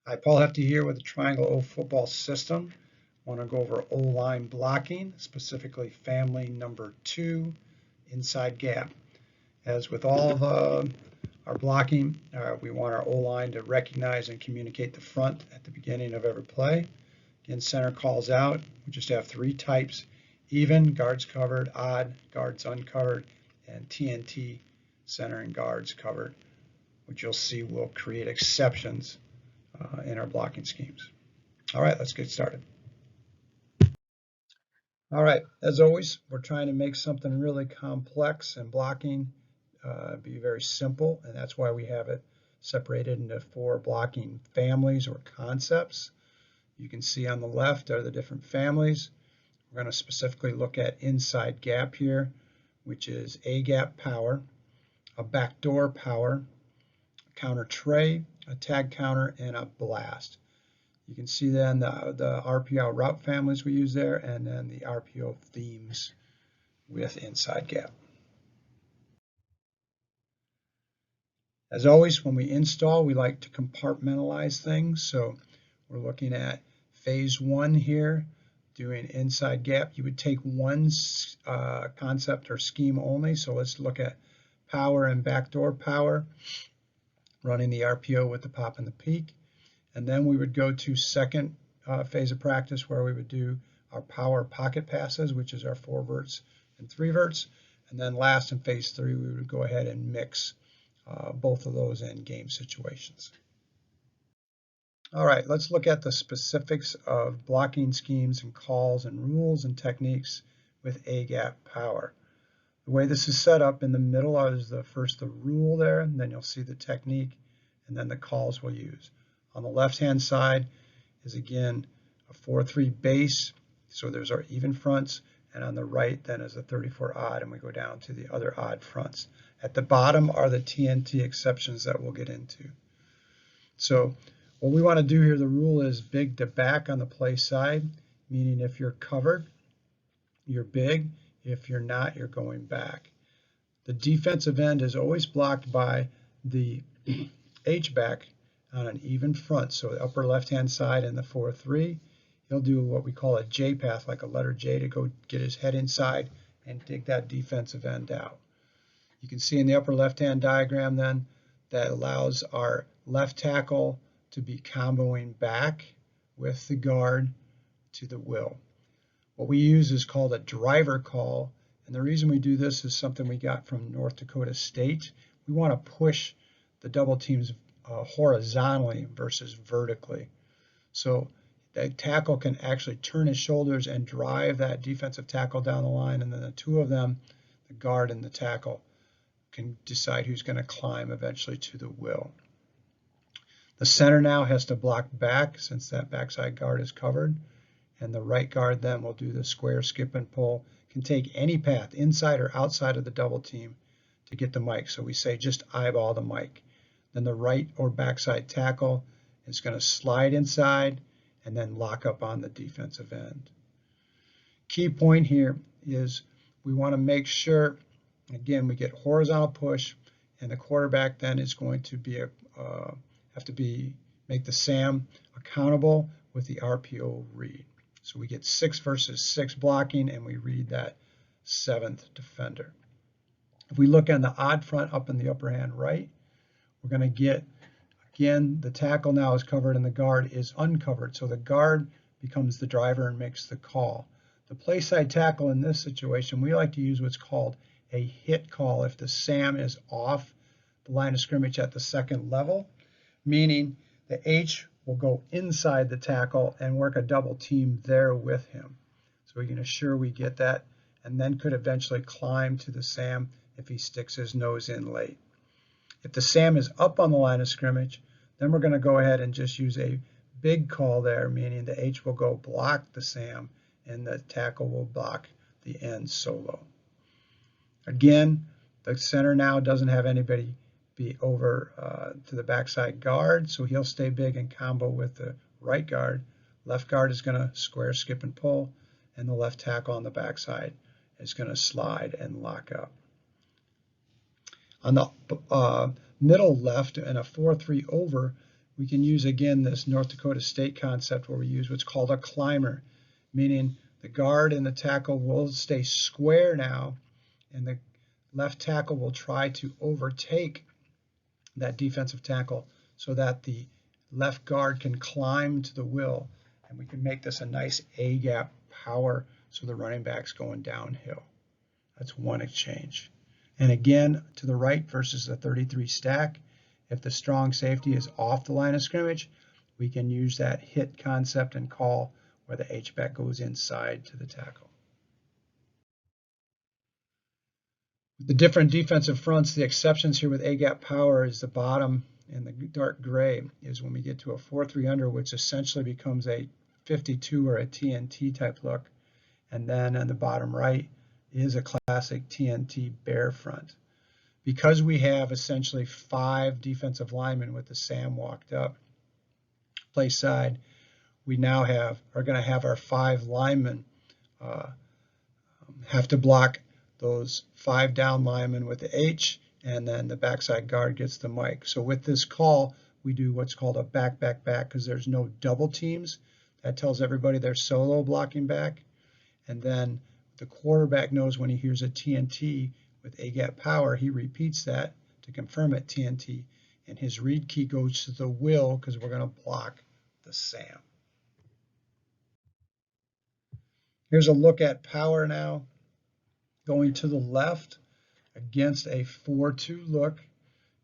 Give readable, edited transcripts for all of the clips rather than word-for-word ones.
Hi, Paul Hefty here with the Triangle O football system. I want to go over O-line blocking, specifically family number 2, inside gap. As with all of our blocking, we want our O-line to recognize and communicate the front at the beginning of every play. Again, center calls out. We just have 3 types: even, guards covered; odd, guards uncovered; and TNT, center and guards covered, which you'll see will create exceptions in our blocking schemes. All right, let's get started. All right, as always, we're trying to make something really complex, and blocking be very simple, and that's why we have it separated into 4 blocking families or concepts. You can see on the left are the different families. We're going to specifically look at inside gap here, which is a gap power, a backdoor power, a counter tray, a tag counter, and a blast. You can see then the RPO route families we use there, and then the RPO themes with inside gap. As always, when we install, we like to compartmentalize things. So we're looking at phase 1 here, doing inside gap. You would take one concept or scheme only. So let's look at power and backdoor power, running the RPO with the pop and the peak. And then we would go to second phase of practice, where we would do our power pocket passes, which is our 4 verts and 3 verts. And then last, in phase 3, we would go ahead and mix both of those in game situations. All right, let's look at the specifics of blocking schemes and calls and rules and techniques with A-gap power. The way this is set up, in the middle is the rule there, and then you'll see the technique, and then the calls we'll use. On the left-hand side is, again, a 4-3 base, so there's our even fronts, and on the right then is a 34 odd, and we go down to the other odd fronts. At the bottom are the TNT exceptions that we'll get into. So what we want to do here, the rule is big to back on the play side, meaning if you're covered, you're big. If you're not, you're going back. The defensive end is always blocked by the H-back on an even front. So the upper left-hand side in the 4-3, he'll do what we call a J path, like a letter J, to go get his head inside and dig that defensive end out. You can see in the upper left-hand diagram then that allows our left tackle to be comboing back with the guard to the will. What we use is called a driver call, and the reason we do this is something we got from North Dakota State. We want to push the double teams horizontally versus vertically. So that tackle can actually turn his shoulders and drive that defensive tackle down the line, and then the 2 of them, the guard and the tackle, can decide who's going to climb eventually to the will. The center now has to block back, since that backside guard is covered, and the right guard then will do the square, skip, and pull. Can take any path, inside or outside of the double team, to get the mic. So we say just eyeball the mic. Then the right or backside tackle is going to slide inside and then lock up on the defensive end. Key point here is we want to make sure, again, we get horizontal push, and the quarterback then is going to be make the SAM accountable with the RPO read. So we get 6 versus 6 blocking, and we read that 7th defender. If we look on the odd front up in the upper hand right, we're going to get, again, the tackle now is covered and the guard is uncovered. So the guard becomes the driver and makes the call. The play side tackle in this situation, we like to use what's called a hit call if the SAM is off the line of scrimmage at the second level, meaning the H will go inside the tackle and work a double team there with him. So we can assure we get that, and then could eventually climb to the SAM if he sticks his nose in late. If the SAM is up on the line of scrimmage, then we're going to go ahead and just use a big call there, meaning the H will go block the SAM and the tackle will block the end solo. Again, the center now doesn't have anybody be over to the backside guard, so he'll stay big and combo with the right guard. Left guard is going to square, skip, and pull, and the left tackle on the backside is going to slide and lock up. On the middle left in a 4-3 over, we can use again this North Dakota State concept where we use what's called a climber, meaning the guard and the tackle will stay square now, and the left tackle will try to overtake that defensive tackle so that the left guard can climb to the will, and we can make this a nice A-gap power so the running back's going downhill. That's one exchange. And again, to the right versus the 33 stack, if the strong safety is off the line of scrimmage, we can use that hit concept and call where the H-back goes inside to the tackle. The different defensive fronts, the exceptions here with A-gap power is the bottom and the dark gray is when we get to a 4-3 under, which essentially becomes a 52 or a TNT type look. And then on the bottom right is a classic TNT bear front. Because we have essentially 5 defensive linemen with the Sam walked up play side, we now are going to have our 5 linemen have to block those 5 down linemen with the H, and then the backside guard gets the mic. So with this call, we do what's called a back, back, back because there's no double teams. That tells everybody they're solo blocking back. And then the quarterback knows when he hears a TNT with A-gap power, he repeats that to confirm it TNT, and his read key goes to the will because we're going to block the Sam. Here's a look at power now. Going to the left against a 4-2 look,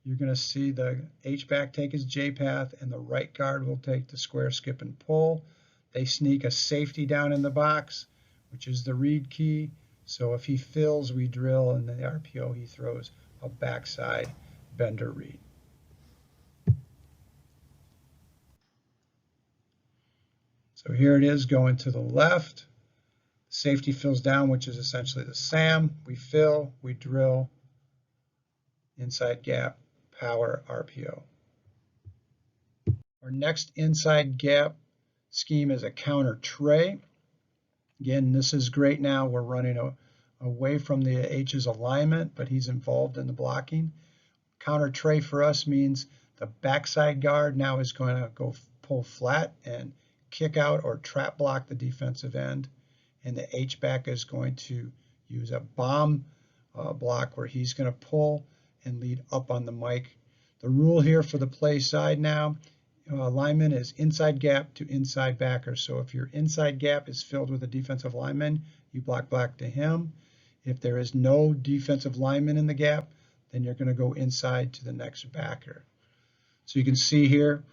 you're going to see the H-back take his J-path, and the right guard will take the square, skip, and pull. They sneak a safety down in the box, which is the read key. So if he fills, we drill, and the RPO, he throws a backside bender read. So here it is going to the left. Safety fills down, which is essentially the Sam. We fill, we drill, inside gap, power, RPO. Our next inside gap scheme is a counter tray. Again, this is great now. We're running away from the H's alignment, but he's involved in the blocking. Counter tray for us means the backside guard now is going to go pull flat and kick out or trap block the defensive end. And the H-back is going to use a bomb block where he's going to pull and lead up on the mic. The rule here for the play side now, lineman is inside gap to inside backer. So if your inside gap is filled with a defensive lineman, you block back to him. If there is no defensive lineman in the gap, then you're going to go inside to the next backer. So you can see here,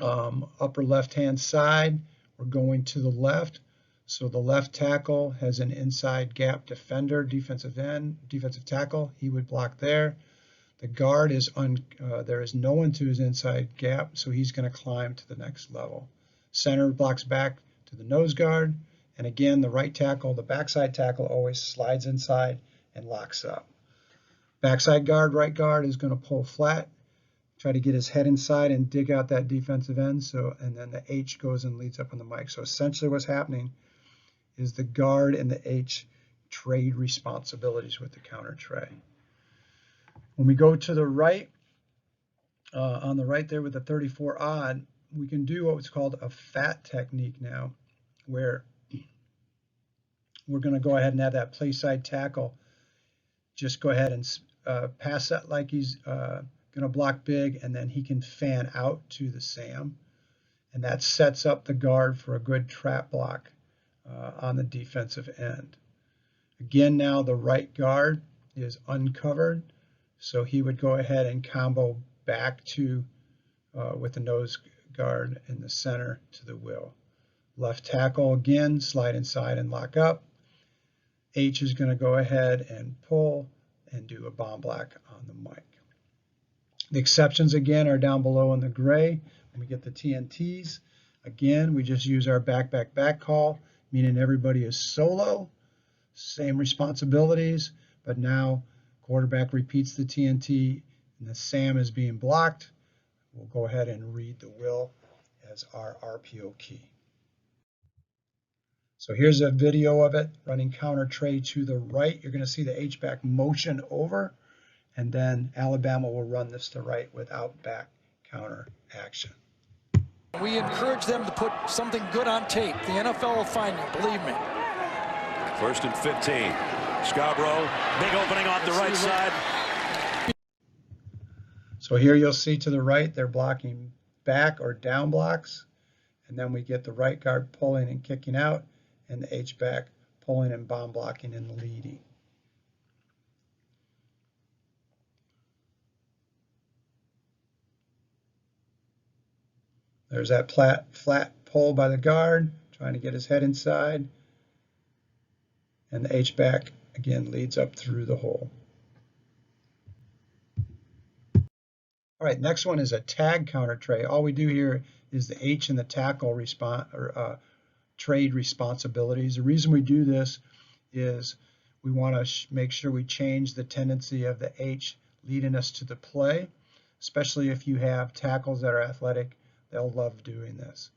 upper left-hand side, we're going to the left. So the left tackle has an inside gap defender, defensive end, defensive tackle. He would block there. The guard is there is no one to his inside gap, so he's going to climb to the next level. Center blocks back to the nose guard, and again, the right tackle, the backside tackle always slides inside and locks up. Backside guard, right guard is going to pull flat, try to get his head inside and dig out that defensive end. And then the H goes and leads up on the mic. So essentially, what's happening is the guard and the H trade responsibilities with the counter tray. When we go to the right, on the right there with the 34 odd, we can do what's called a fat technique now, where we're going to go ahead and have that play side tackle just go ahead and pass that like he's going to block big, and then he can fan out to the Sam, and that sets up the guard for a good trap block on the defensive end. Again, now the right guard is uncovered, so he would go ahead and combo back to with the nose guard in the center to the will. Left tackle again, slide inside and lock up. H is going to go ahead and pull and do a bomb block on the mic. The exceptions again are down below in the gray. When we get the TNTs, again, we just use our back, back, back call, meaning everybody is solo, same responsibilities, but now quarterback repeats the TNT and the Sam is being blocked. We'll go ahead and read the will as our RPO key. So here's a video of it running counter tray to the right. You're going to see the H-back motion over, and then Alabama will run this to right without back counter action. We encourage them to put something good on tape. The NFL will find you, believe me. 1st and 15. Scarborough, big opening off the right side. So here you'll see to the right, they're blocking back or down blocks. And then we get the right guard pulling and kicking out, and the H-back pulling and bomb blocking and leading. There's that flat pull by the guard, trying to get his head inside. And the H-back, again, leads up through the hole. All right, next one is a tag counter tray. All we do here is the H and the tackle trade responsibilities. The reason we do this is we want to make sure we change the tendency of the H leading us to the play, especially if you have tackles that are athletic. They'll love doing this.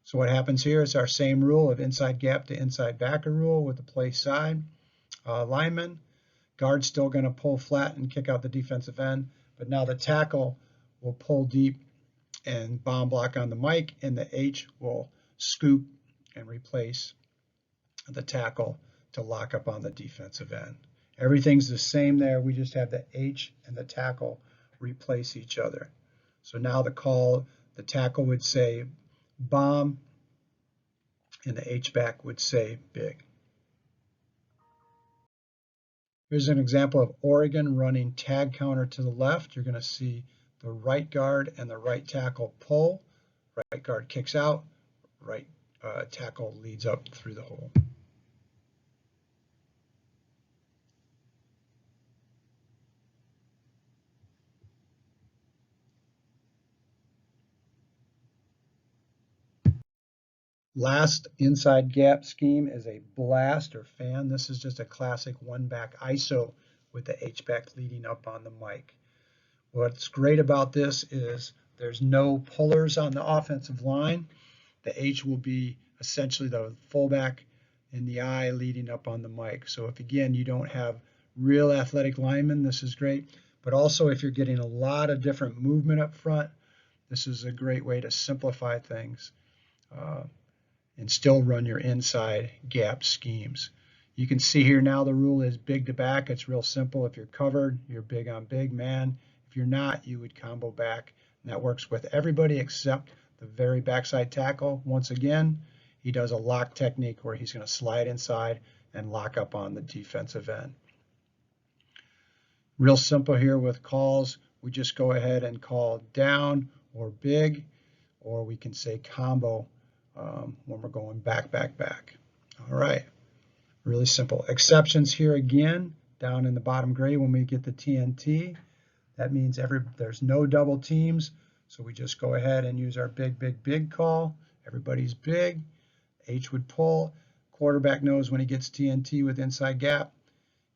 So what happens here is our same rule of inside gap to inside backer rule with the play side. Lineman, guard's still going to pull flat and kick out the defensive end, but now the tackle will pull deep and bomb block on the mic, and the H will scoop and replace the tackle to lock up on the defensive end. Everything's the same there. We just have the H and the tackle replace each other. So now the tackle would say bomb, and the H-back would say big. Here's an example of Oregon running tag counter to the left. You're going to see the right guard and the right tackle pull. Right guard kicks out. Right tackle leads up through the hole. Last inside gap scheme is a blast or fan. This is just a classic one back ISO with the H-back leading up on the mic. What's great about this is there's no pullers on the offensive line. The H will be essentially the fullback in the I leading up on the mic. So if, again, you don't have real athletic linemen, this is great. But also if you're getting a lot of different movement up front, this is a great way to simplify things and still run your inside gap schemes. You can see here now the rule is big to back. It's real simple. If you're covered, you're big on big man. If you're not, you would combo back. And that works with everybody except the very backside tackle. Once again, he does a lock technique where he's going to slide inside and lock up on the defensive end. Real simple here with calls. We just go ahead and call down or big, or we can say combo when we're going back, back, back. All right, really simple. Exceptions here again, down in the bottom gray when we get the TNT. That means there's no double teams, so we just go ahead and use our big, big, big call. Everybody's big. H would pull. Quarterback knows when he gets TNT with inside gap,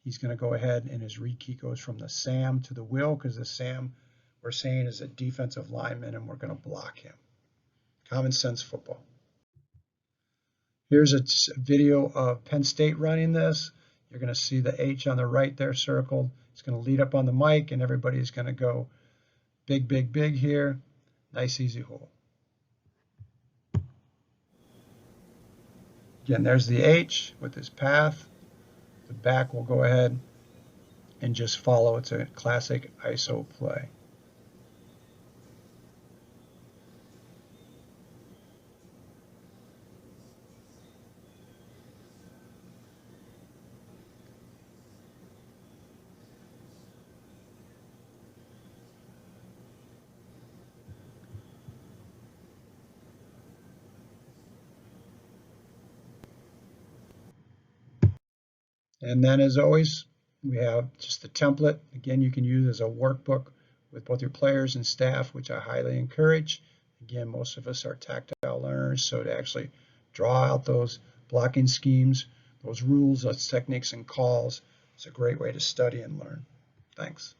he's going to go ahead and his read key goes from the Sam to the Will, because the Sam we're saying is a defensive lineman and we're going to block him. Common sense football. Here's a video of Penn State running this. You're going to see the H on the right there circled. It's going to lead up on the mic, and everybody's going to go big, big, big here. Nice, easy hole. Again, there's the H with his path. The back will go ahead and just follow. It's a classic ISO play. And then, as always, we have just the template. Again, you can use as a workbook with both your players and staff, which I highly encourage. Again, most of us are tactile learners, so to actually draw out those blocking schemes, those rules, those techniques and calls, is a great way to study and learn. Thanks.